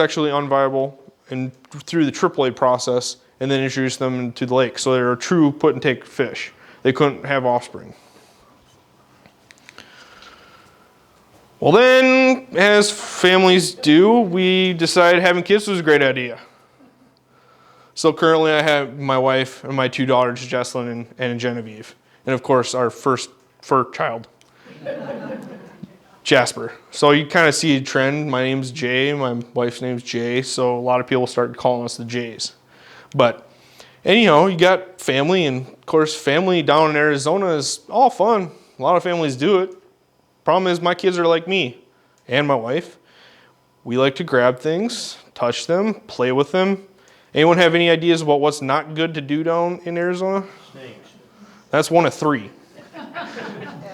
sexually unviable and through the AAA process, and then introduced them to the lake. So they're a true put and take fish. They couldn't have offspring. Well then, as families do, we decided having kids was a great idea. So currently I have my wife and my 2 daughters, Jessalyn and Genevieve. And of course, our first child, Jasper. So you kind of see a trend. My name's Jay, my wife's name's Jay, so a lot of people started calling us the Jays. But anyhow, you got family, and of course family down in Arizona is all fun. A lot of families do it. Problem is my kids are like me and my wife. We like to grab things, touch them, play with them. Anyone have any ideas about what's not good to do down in Arizona? Snakes. That's one of 3.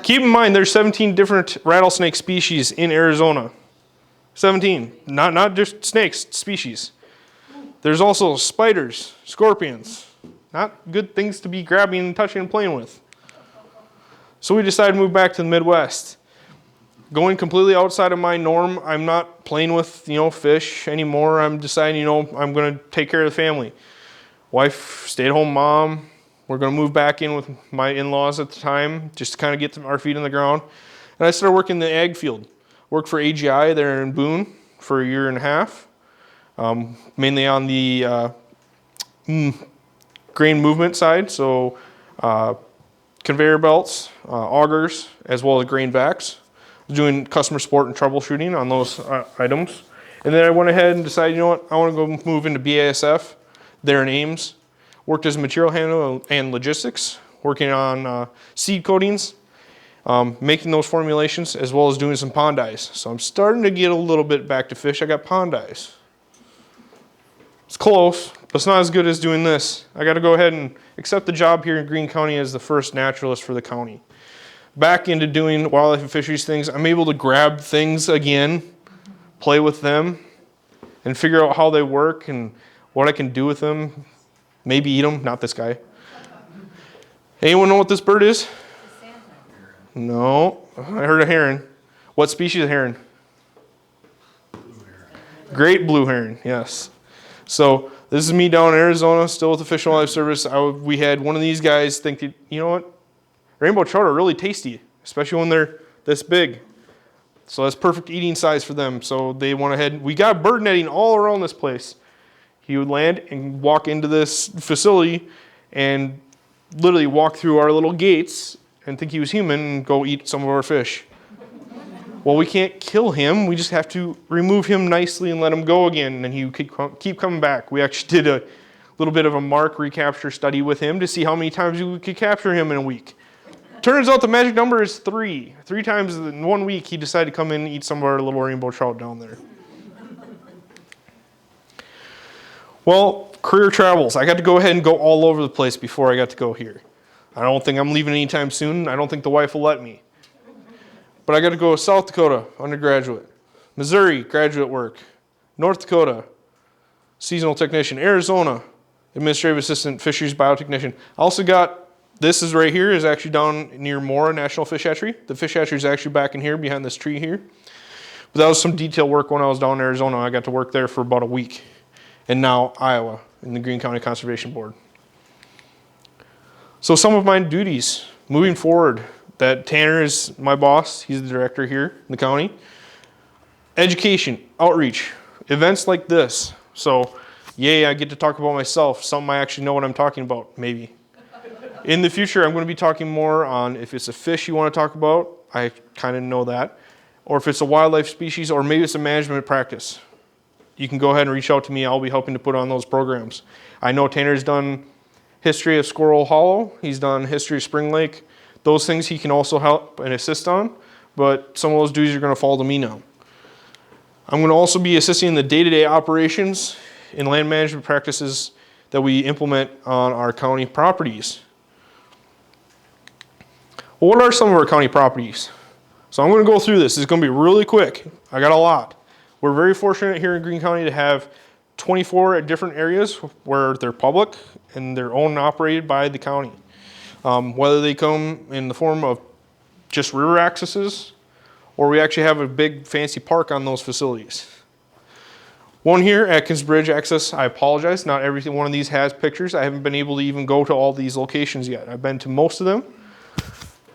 Keep in mind there's 17 different rattlesnake species in Arizona. 17, not just snakes, species. There's also spiders, scorpions. Not good things to be grabbing and touching and playing with. So we decided to move back to the Midwest. Going completely outside of my norm, I'm not playing with, fish anymore. I'm deciding, I'm going to take care of the family. Wife, stay-at-home mom. We're going to move back in with my in-laws at the time, just to kind of get our feet on the ground. And I started working in the ag field. Worked for AGI there in Boone for 1.5 years, mainly on the grain movement side, so conveyor belts, augers, as well as grain vacs. Doing customer support and troubleshooting on those items. And then I went ahead and decided, I want to go move into BASF there in Ames. Worked as a material handler and logistics, working on seed coatings, making those formulations, as well as doing some pond eyes. So I'm starting to get a little bit back to fish. I got pond eyes. It's close, but it's not as good as doing this. I got to go ahead and accept the job here in Greene County as the first naturalist for the county. Back into doing wildlife and fisheries things, I'm able to grab things again, play with them, and figure out how they work and what I can do with them. Maybe eat them, not this guy. Anyone know what this bird is? No, I heard a heron. What species of heron? Blue heron. Great blue heron, yes. So this is me down in Arizona, still with the Fish and Wildlife Service. We had one of these guys think, you know what? Rainbow trout are really tasty, especially when they're this big. So that's perfect eating size for them. So they went ahead. We got bird netting all around this place. He would land and walk into this facility and literally walk through our little gates and think he was human and go eat some of our fish. Well, we can't kill him. We just have to remove him nicely and let him go again, and he would keep coming back. We actually did a little bit of a mark recapture study with him to see how many times we could capture him in a week. Turns out the magic number is 3. 3 times in 1 week he decided to come in and eat some of our little rainbow trout down there. Well, career travels. I got to go ahead and go all over the place before I got to go here. I don't think I'm leaving anytime soon. I don't think the wife will let me. But I got to go to South Dakota, undergraduate. Missouri, graduate work. North Dakota, seasonal technician. Arizona, administrative assistant, fisheries biotechnician. I also got, this is right here, is actually down near Mora National Fish Hatchery. The fish hatchery is actually back in here, behind this tree here. But that was some detail work when I was down in Arizona. I got to work there for about a week. And now Iowa, in the Greene County Conservation Board. So some of my duties moving forward, that Tanner is my boss. He's the director here in the county. Education, outreach, events like this. So, yay, I get to talk about myself, something I actually know what I'm talking about, maybe. In the future, I'm going to be talking more on if it's a fish you want to talk about, I kind of know that, or if it's a wildlife species, or maybe it's a management practice. You can go ahead and reach out to me. I'll be helping to put on those programs. I know Tanner's done history of Squirrel Hollow. He's done history of Spring Lake. Those things he can also help and assist on, but some of those duties are going to fall to me now. I'm going to also be assisting in the day-to-day operations in land management practices that we implement on our county properties. Well, what are some of our county properties? So I'm going to go through this. It's going to be really quick. I got a lot. We're very fortunate here in Greene County to have 24 different areas where they're public and they're owned and operated by the county. Whether they come in the form of just river accesses, or we actually have a big fancy park on those facilities. One here, Atkins Bridge access, I apologize. Not every one of these has pictures. I haven't been able to even go to all these locations yet. I've been to most of them.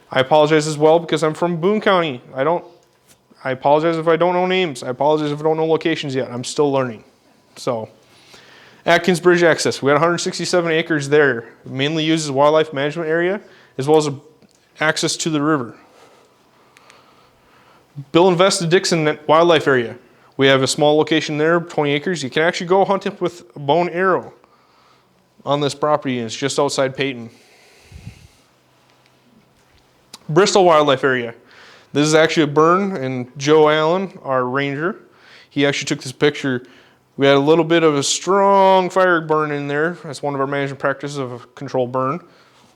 I apologize as well because I'm from Boone County. I apologize if I don't know names. I apologize if I don't know locations yet. I'm still learning. So, Atkins Bridge access. We got 167 acres there. Mainly used as a wildlife management area, as well as access to the river. Bill and Vesta Dixon Wildlife Area. We have a small location there, 20 acres. You can actually go hunting with a bow and arrow on this property, and it's just outside Peyton. Bristol Wildlife Area. This is actually a burn, and Joe Allen, our ranger, he actually took this picture. We had a little bit of a strong fire burn in there. That's one of our management practices of a controlled burn.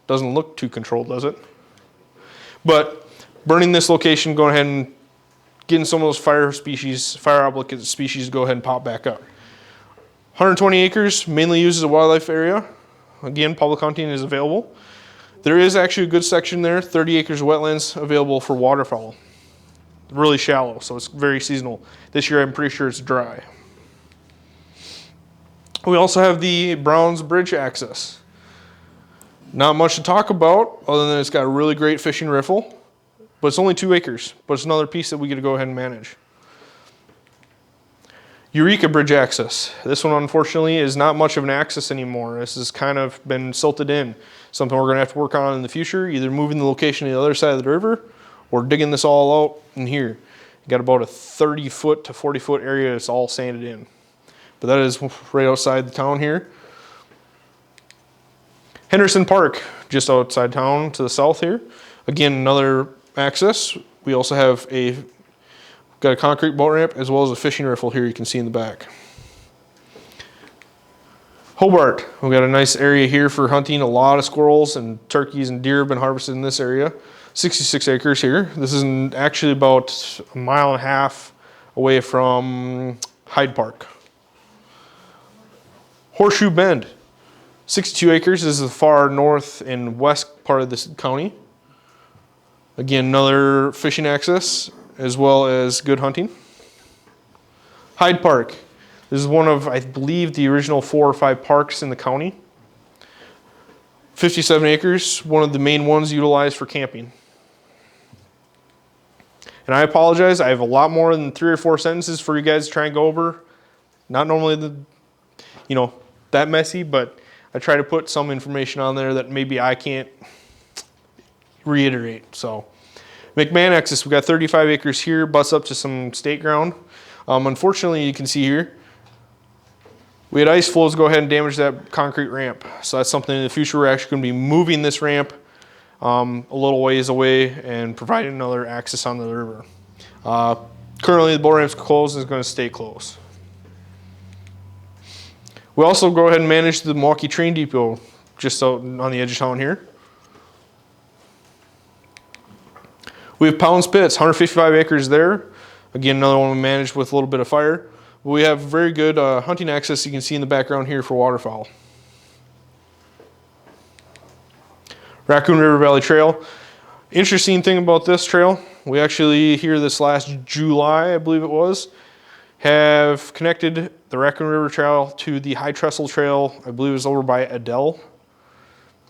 Doesn't look too controlled, does it? But burning this location, going ahead and getting some of those fire obligate species to go ahead and pop back up. 120 acres, mainly used as a wildlife area. Again, public hunting is available. There is actually a good section there, 30 acres of wetlands available for waterfowl. Really shallow, so it's very seasonal. This year I'm pretty sure it's dry. We also have the Browns Bridge access. Not much to talk about other than it's got a really great fishing riffle, but it's only 2 acres, but it's another piece that we get to go ahead and manage. Eureka Bridge access. This one unfortunately is not much of an access anymore. This has kind of been silted in. Something we're going to have to work on in the future, either moving the location to the other side of the river or digging this all out in here. You got about a 30-foot to 40-foot area that's all sanded in. But that is right outside the town here. Henderson Park, just outside town to the south here. Again, another access. We also have got a concrete boat ramp as well as a fishing riffle here you can see in the back. Hobart, we've got a nice area here for hunting. A lot of squirrels and turkeys and deer have been harvested in this area. 66 acres here. This is actually about 1.5 miles away from Hyde Park. Horseshoe Bend, 62 acres. This is the far north and west part of this county. Again, another fishing access as well as good hunting. Hyde Park. This is one of, I believe, the original 4 or 5 parks in the county. 57 acres, one of the main ones utilized for camping. And I apologize, I have a lot more than 3 or 4 sentences for you guys to try and go over. Not normally that messy, but I try to put some information on there that maybe I can't reiterate. So, McMahon access, we got 35 acres here, butts up to some state ground. Unfortunately, you can see here, we had ice flows go ahead and damage that concrete ramp. So that's something in the future we're actually going to be moving this ramp a little ways away and providing another access onto the river. Currently, the boat ramp's closed and is going to stay closed. We also go ahead and manage the Milwaukee Train Depot just out on the edge of town here. We have Pounds Pits, 155 acres there. Again, another one we manage with a little bit of fire. We have very good hunting access you can see in the background here for waterfowl. Raccoon River Valley Trail. Interesting thing about this trail, we actually here this last July, I believe it was, have connected the Raccoon River Trail to the High Trestle Trail. I believe it was over by Adele,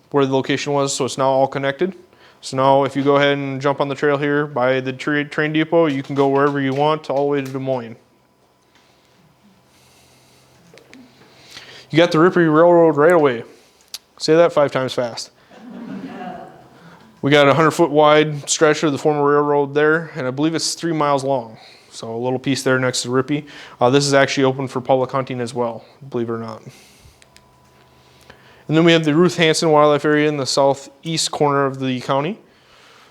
where the location was, so it's now all connected. So now if you go ahead and jump on the trail here by the train depot, you can go wherever you want all the way to Des Moines. You got the Ripley Railroad right away. Say that 5 times fast. We got a 100-foot wide stretch of the former railroad there, and I believe it's 3 miles long. So a little piece there next to Rippey. This is actually open for public hunting as well, believe it or not. And then we have the Ruth Hansen Wildlife Area in the southeast corner of the county.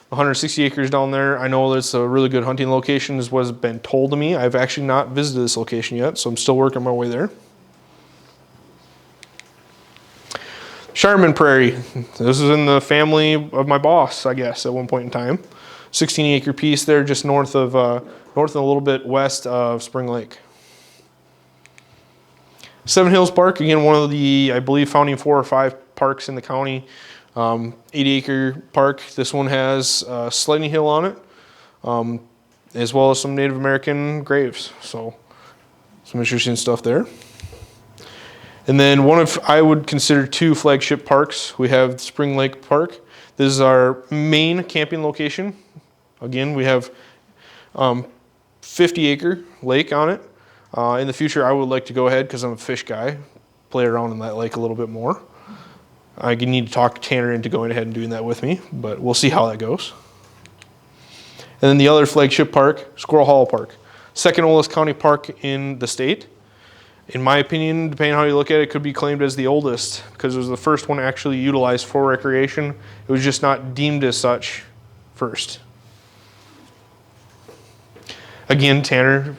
160 acres down there. I know it's a really good hunting location is what has been told to me. I've actually not visited this location yet, so I'm still working my way there. Sharman Prairie. This is in the family of my boss, I guess, at one point in time. 16-acre piece there just north and a little bit west of Spring Lake. Seven Hills Park, again, one of the, I believe, founding 4 or 5 parks in the county. 80-acre park. This one has a sledding hill on it, as well as some Native American graves. So Some interesting stuff there. And then one of, I would consider two flagship parks. We have Spring Lake Park. This is our main camping location. Again, we have 50-acre lake on it. In the future, I would like to go ahead, because I'm a fish guy, play around in that lake a little bit more. I need to talk Tanner into going ahead and doing that with me, but we'll see how that goes. And then the other flagship park, Squirrel Hollow Park. Second oldest county park in the state. In my opinion, depending on how you look at it, it could be claimed as the oldest because it was the first one actually utilized for recreation. It was just not deemed as such first. Again, Tanner